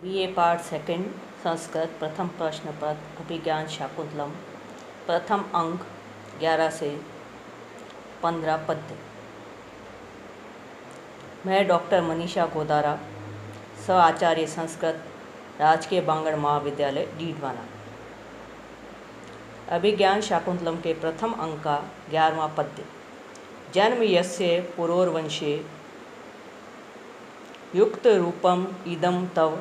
BA part second Sanskrit प्रथम प्रश्न पत्र अभिज्ञान शाकुंतलम प्रथम अंक 11 से 15 पद्य। मैं डॉक्टर मनीषा गोदारा, सह आचार्य संस्कृत, राजकीय बांगड़ महाविद्यालय डीडवाना। अभिज्ञान शाकुंतलम के प्रथम अंक का 11वां पद्य। जन्म यस्य पुरोर्वंशे युक्त रूपम इदम तव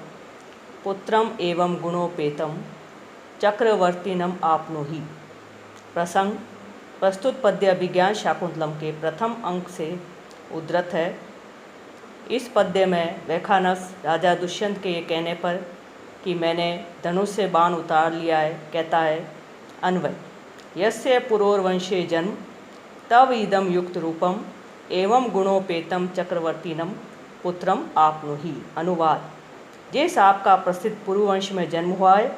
पुत्रम एवं गुणोपेतम चक्रवर्तीनम आपनुहि। प्रसंग प्रस्तुत पद्य अभिज्ञान शाकुंतलम के प्रथम अंक से उद्धृत है। इस पद्य में वैखानस राजा दुष्यंत के ये कहने पर कि मैंने धनुष से बाण उतार लिया है, कहता है अन्वय। यस्य पुरोर्वंशे जन्म तव इदम युक्त रूपम एवं गुणोपेतम चक्रवर्तीनम पुत्रम आपनुहि। अनुवाद। जिस आपका प्रसिद्ध पुरुवंश में जन्म हुआ है,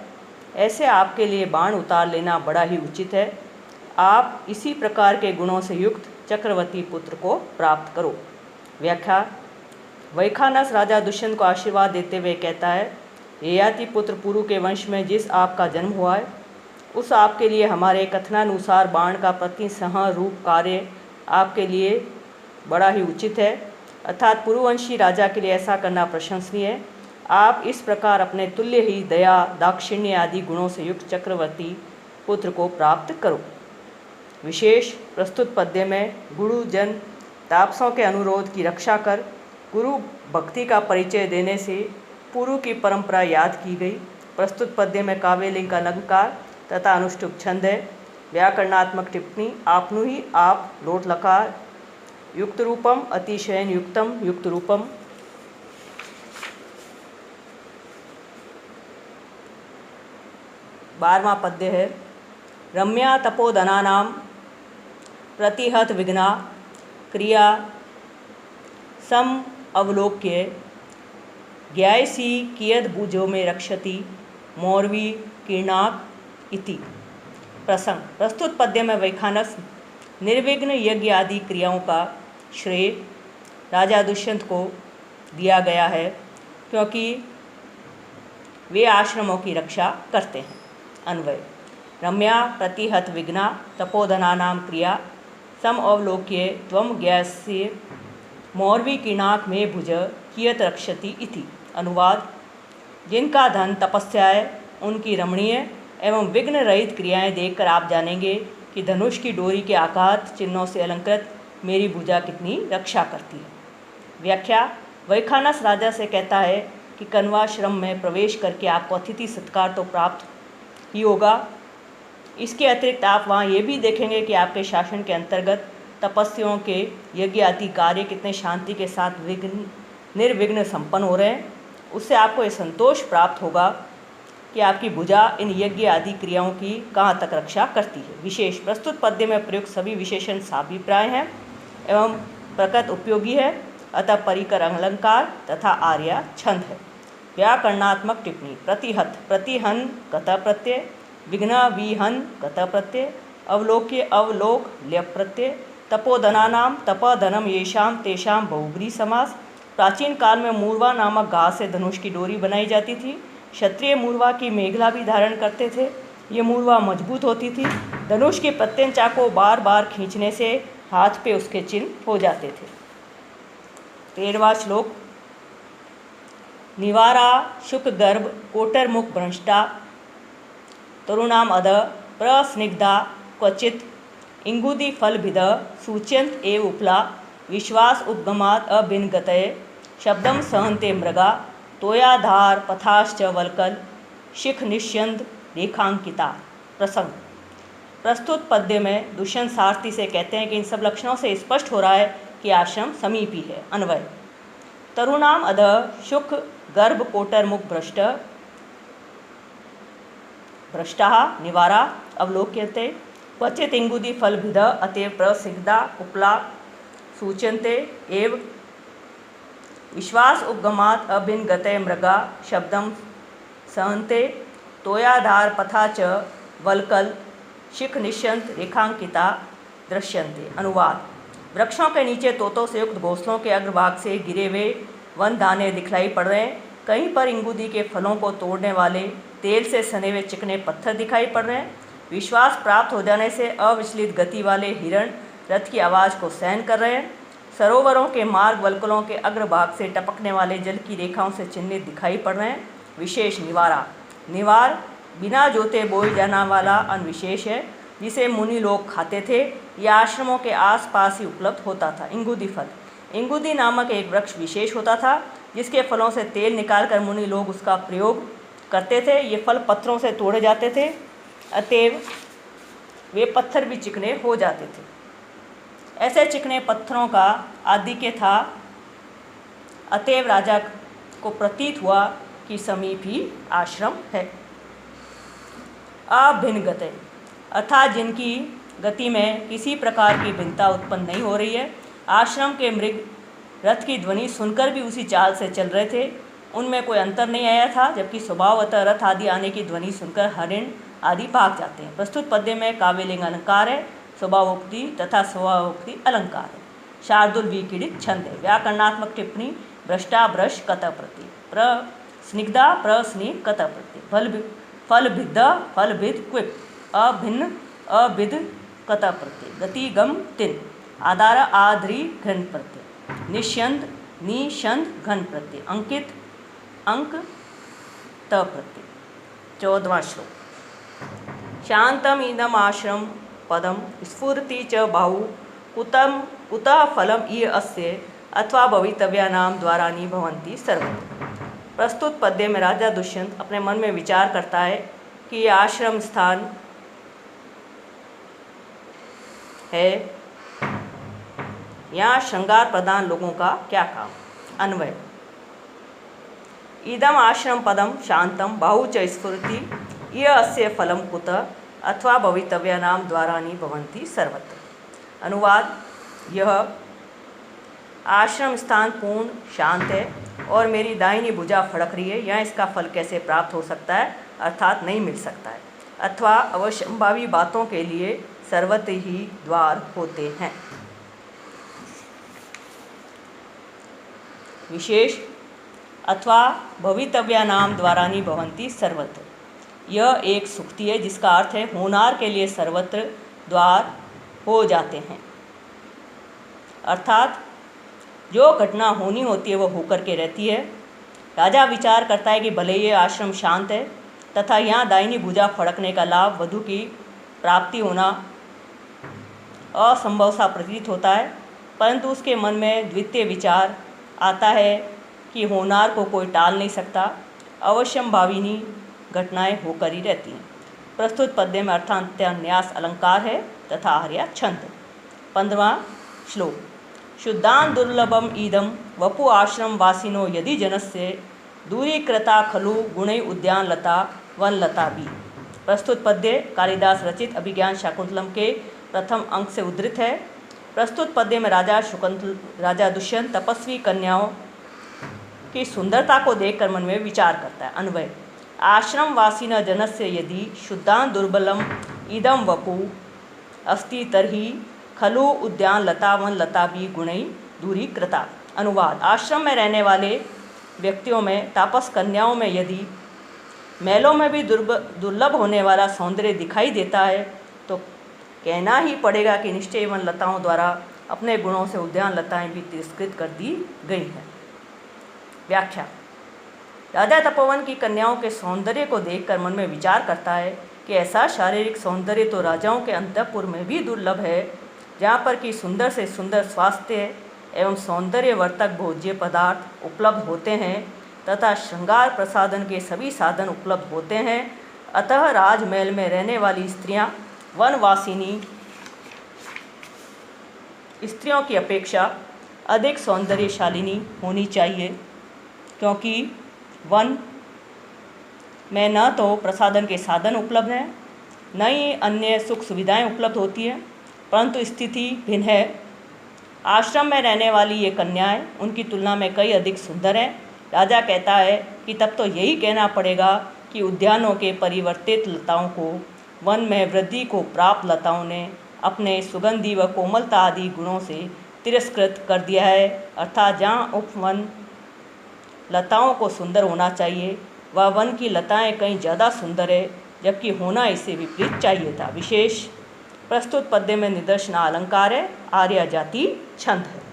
ऐसे आपके लिए बाण उतार लेना बड़ा ही उचित है। आप इसी प्रकार के गुणों से युक्त चक्रवर्ती पुत्र को प्राप्त करो। व्याख्या। वैखानस राजा दुष्यंत को आशीर्वाद देते हुए कहता है, ययाति पुत्र पुरु के वंश में जिस आपका जन्म हुआ है, उस आपके लिए हमारे कथनानुसार बाण का प्रतिसंहार रूप कार्य आपके लिए बड़ा ही उचित है, अर्थात पुरुवंशी राजा के लिए ऐसा करना प्रशंसनीय है। आप इस प्रकार अपने तुल्य ही दया, दाक्षिण्य आदि गुणों से युक्त चक्रवर्ती पुत्र को प्राप्त करो। विशेष प्रस्तुत पद्य में गुरुजन तापसों के अनुरोध की रक्षा कर गुरु भक्ति का परिचय देने से पुरु की परंपरा याद की गई। प्रस्तुत पद्य में काव्यलिंग का अलंकार तथा अनुष्टुप छंद है। व्याकरणात्मक टिप्पणी। आपनु ही आप लोट लकार युक्त रूपम अतिशयन युक्तम युक्त रूपम। 12वां पद्य है। रम्या तपोधनानां प्रतिहत विघ्ना क्रिया सम अवलोक्य ज्ञायसी कियद भुजो में रक्षति मौर्वी कीर्णाक इति। प्रसंग प्रस्तुत पद्य में वैखानस निर्विघ्न यज्ञ आदि क्रियाओं का श्रेय राजा दुष्यंत को दिया गया है, क्योंकि वे आश्रमों की रक्षा करते हैं। अन्वय। रम्या प्रतिहत विघ्ना तपोधनानां क्रिया सम अवलोक्य त्वं ज्ञायसी मौर्वी कीर्णाक में भुज कियत रक्षति इति। अनुवाद। जिनका धन तपस्या है, उनकी रमणीय एवं विघ्न रहित क्रियाएं देखकर आप जानेंगे कि धनुष की डोरी के आघात चिन्हों से अलंकृत मेरी भुजा कितनी रक्षा करती है। व्याख्या। वैखानस राजा से कहता है कि कण्वाश्रम में प्रवेश करके आपको अतिथि सत्कार तो प्राप्त ही होगा, इसके अतिरिक्त आप वहाँ ये भी देखेंगे कि आपके शासन के अंतर्गत तपस्वियों के यज्ञ आदि कार्य कितने शांति के साथ निर्विघ्न संपन्न हो रहे हैं। उससे आपको ये संतोष प्राप्त होगा कि आपकी भुजा इन यज्ञ आदि क्रियाओं की कहाँ तक रक्षा करती है। विशेष प्रस्तुत पद्य में प्रयुक्त सभी विशेषण साभिप्राय हैं एवं प्रकृत उपयोगी है, अतः परिकर अलंकार तथा आर्या छंद है। व्याकरणात्मक टिप्पणी। प्रतिहत प्रतिहन कतः प्रत्यय, विघ्न विहन कतः प्रत्यय, अवलोक्य अवलोक ल्यप प्रत्यय, तपोधनानाम तपधनम येषाम तेषाम बहुब्री समास। प्राचीन काल में मूर्वा नामक घास से धनुष की डोरी बनाई जाती थी। क्षत्रिय मूर्वा की मेघला भी धारण करते थे। ये मूर्वा मजबूत होती थी। धनुष के प्रत्यंचा को बार बार खींचने से हाथ पे उसके चिन्ह हो जाते थे। 13वां श्लोक। निवारा शुक गर्भ कोटर मुख भ्रष्टा तरुणाम अध प्रस्निग्धा क्वचित इंगुदी फलभिद सूच्यंत एव उपला विश्वास उपगमात अभिन्गतये शब्दम सहन्ते मृगा तोयाधार पथाश्च वल्कल शिख निश्यंद रेखांकिता। प्रसंग प्रस्तुत पद्य में दुष्यंत सारथी से कहते हैं कि इन सब लक्षणों से स्पष्ट हो रहा है कि आश्रम समीप ही है। अन्वय। तरुणाम अध शुक गर्भ कोटर मुख भ्रष्टा निवारा अवलोक्यते क्वचित इंगुदी फलभिद अतएव प्रसिग्धा उपला सूच्यन्ते एव विश्वास उपगमात अभिन्गतये मृगा शब्दम सहन्ते तोयाधार पथा च वल्कल शिख निश्यंत रेखांकिता दृश्यन्ते। अनुवाद। वृक्षों के नीचे तोतों से युक्त घोंसलों के अग्रभाग से गिरे हुए वन दाने दिखलाई पड़ रहे हैं। कहीं पर इंगूदी के फलों को तोड़ने वाले तेल से सने हुए चिकने पत्थर दिखाई पड़ रहे हैं। विश्वास प्राप्त हो जाने से अविचलित गति वाले हिरण रथ की आवाज़ को सहन कर रहे हैं। सरोवरों के मार्ग वल्कलों के अग्रभाग से टपकने वाले जल की रेखाओं से चिन्हित दिखाई पड़ रहे हैं। विशेष निवारा, निवार बिना जोते बोए जाने वाला अन्न विशेष है जिसे मुनि लोग खाते थे। यह आश्रमों के आसपास ही उपलब्ध होता था। इंगूदी फल, इंगूदी नामक एक वृक्ष विशेष होता था जिसके फलों से तेल निकालकर मुनि लोग उसका प्रयोग करते थे। ये फल पत्थरों से तोड़े जाते थे, अतएव वे पत्थर भी चिकने हो जाते थे। ऐसे चिकने पत्थरों का आधिक्य था, अतएव राजा को प्रतीत हुआ कि समीप ही आश्रम है। अभिन्न गति अर्थात जिनकी गति में किसी प्रकार की भिन्नता उत्पन्न नहीं हो रही है। आश्रम के मृग रथ की ध्वनि सुनकर भी उसी चाल से चल रहे थे, उनमें कोई अंतर नहीं आया था, जबकि स्वभावतः रथ आदि आने की ध्वनि सुनकर हरिण आदि भाग जाते हैं। प्रस्तुत पद्य में काव्यलिंग अलंकार है, स्वभावोक्ति तथा स्वभावोक्ति अलंकार है। शार्दुल विकीड़ित छंद है। व्याकरणात्मक टिप्पणी भ्रष्टा भ्रश कत प्रति, प्रस्निग्धा प्रस्निग्ध कत प्रति, फलभिद्ध फलभिद क्विप, अभिन्न अभिद कत प्रति, गति गम तिन, आधार आधरी घन प्रत्यय, निष्यंद निशंद घन प्रत्यय, अंकित अंक त प्रत्यय। 14वां श्लोक। शांतम इदम आश्रम पदम स्फुरति च बाहु कुतम कुतः फलम ये अस्य अथवा भवितव्यानाम द्वारानि भवन्ति सर्वत्र। प्रस्तुत पद्य में राजा दुष्यंत अपने मन में विचार करता है कि यह आश्रम स्थान है, यहाँ श्रृंगार प्रधान लोगों का क्या काम। अन्वय, इदम आश्रम पदम शांतम बाहु च स्फुरति ये अस्य फलम कुतः अथवा भवितव्यानाम द्वारानि भवन्ति सर्वत्र। अनुवाद, यह आश्रम स्थान पूर्ण शांत है और मेरी दाहिनी भुजा फड़क रही है, यहाँ इसका फल कैसे प्राप्त हो सकता है, अर्थात नहीं मिल सकता है, अथवा अवश्यंभावी बातों के लिए सर्वत्र ही द्वार होते हैं। विशेष अथवा भवितव्यानाम द्वारानि भवन्ति सर्वत्र, यह एक सुक्ति है जिसका अर्थ है होनार के लिए सर्वत्र द्वार हो जाते हैं, अर्थात जो घटना होनी होती है वह होकर के रहती है। राजा विचार करता है कि भले ये आश्रम शांत है तथा यहाँ दाहिनी भुजा फड़कने का लाभ वधु की प्राप्ति होना असंभव सा प्रतीत होता है, परंतु उसके मन में द्वितीय विचार आता है कि होनार को कोई टाल नहीं सकता, अवश्यंभाविनी घटनाएं होकर ही रहती हैं। प्रस्तुत पद्य में अर्थान्यास अलंकार है तथा आर्या छंद। 15वां श्लोक। शुद्धान दुर्लभम ईदम वपु आश्रम वासिनो यदि जनस्य दूरीकृता खलु गुणै उद्यान लता वन लता भी। प्रस्तुत पद्य कालिदास रचित अभिज्ञान शाकुंतलम के प्रथम अंक से उद्धृत है। प्रस्तुत पद्य में राजा दुष्यंत तपस्वी कन्याओं की सुंदरता को देखकर मन में विचार करता है। अन्वय, आश्रम वासिन जनस्य यदि शुद्धान दुर्बलम इदम वपु अस्ति तर्हि खलु उद्यान लता वन लता भी गुणै दूरी कृता। अनुवाद, आश्रम में रहने वाले व्यक्तियों में तापस कन्याओं में यदि महलों में भी दुर्लभ होने वाला सौंदर्य दिखाई देता है तो कहना ही पड़ेगा कि निश्चय वन लताओं द्वारा अपने गुणों से उद्यान लताएं भी तिरस्कृत कर दी गई हैं। व्याख्या, राजा तपोवन की कन्याओं के सौंदर्य को देखकर मन में विचार करता है कि ऐसा शारीरिक सौंदर्य तो राजाओं के अंतःपुर में भी दुर्लभ है, जहाँ पर कि सुंदर से सुंदर स्वास्थ्य एवं सौंदर्यवर्धक भोज्य पदार्थ उपलब्ध होते हैं तथा श्रृंगार प्रसाधन के सभी साधन उपलब्ध होते हैं। अतः राजमहल में रहने वाली स्त्रियां वनवासिनी स्त्रियों की अपेक्षा अधिक सौंदर्यशालिनी होनी चाहिए, क्योंकि वन में न तो प्रसाधन के साधन उपलब्ध हैं, न ही अन्य सुख सुविधाएं उपलब्ध होती हैं, परंतु स्थिति भिन्न है। आश्रम में रहने वाली ये कन्याएं उनकी तुलना में कई अधिक सुंदर हैं। राजा कहता है कि तब तो यही कहना पड़ेगा कि उद्यानों के परिवर्तित लताओं को वन में वृद्धि को प्राप्त लताओं ने अपने सुगंधी व कोमलता आदि गुणों से तिरस्कृत कर दिया है, अर्थात जहाँ उपवन लताओं को सुंदर होना चाहिए, वह वन की लताएं कहीं ज़्यादा सुंदर है, जबकि होना इससे विपरीत चाहिए था। विशेष प्रस्तुत पद्य में निदर्शन अलंकार है, आर्या जाति छंद है।